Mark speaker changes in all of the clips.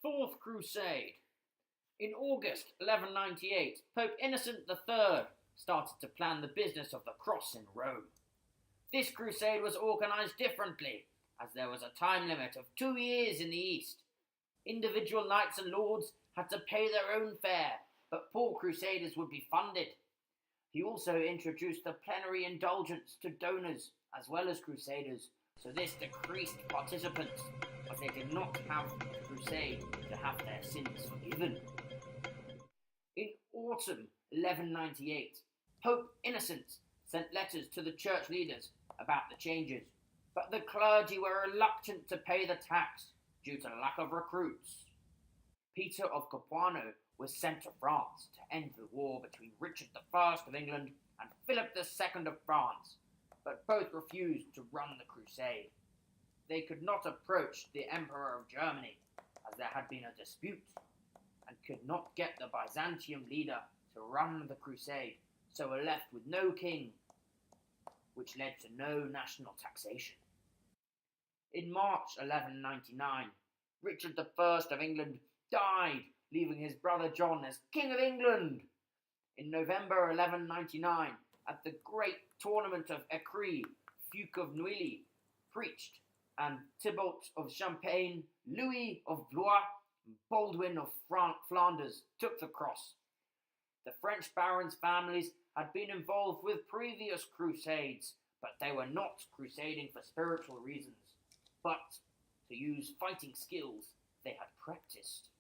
Speaker 1: Fourth Crusade. In August 1198, Pope Innocent III started to plan the business of the cross in Rome. This crusade was organised differently, as there was a time limit of 2 years in the East. Individual knights and lords had to pay their own fare, but poor crusaders would be funded. He also introduced the plenary indulgence to donors as well as crusaders, so this decreased participants, as they did not have the crusade to have their sins forgiven. In autumn 1198, Pope Innocent sent letters to the church leaders about the changes, but the clergy were reluctant to pay the tax due to lack of recruits. Peter of Capuano was sent to France to end the war between Richard I of England and Philip II of France, but both refused to run the crusade. They could not approach the Emperor of Germany, as there had been a dispute, and could not get the Byzantium leader to run the crusade, so were left with no king, which led to no national taxation. In March 1199, Richard I of England died, leaving his brother John as King of England. In November 1199, at the great tournament of Écrit, Fulk of Neuilly preached, and Thibault of Champagne, Louis of Blois, and Baldwin of Flanders took the cross. The French barons' families had been involved with previous crusades, but they were not crusading for spiritual reasons, but to use fighting skills they had practiced.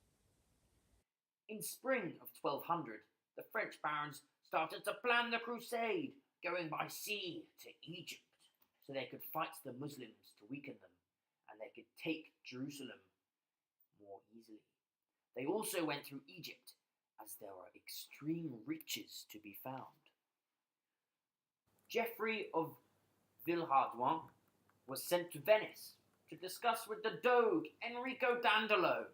Speaker 1: In spring of 1200, the French barons started to plan the crusade, going by sea to Egypt, so they could fight the Muslims to weaken them, and they could take Jerusalem more easily. They also went through Egypt, as there were extreme riches to be found. Geoffrey of Villehardouin was sent to Venice to discuss with the Doge Enrico Dandolo.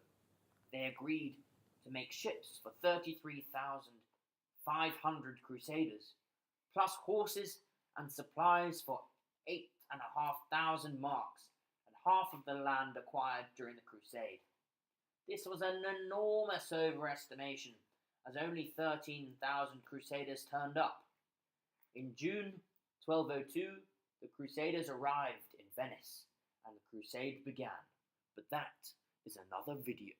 Speaker 1: They agreed to make ships for 33,500 crusaders, plus horses and supplies for 8,500 marks, and half of the land acquired during the crusade. This was an enormous overestimation, as only 13,000 crusaders turned up. In June 1202, the crusaders arrived in Venice, and the crusade began, but that is another video.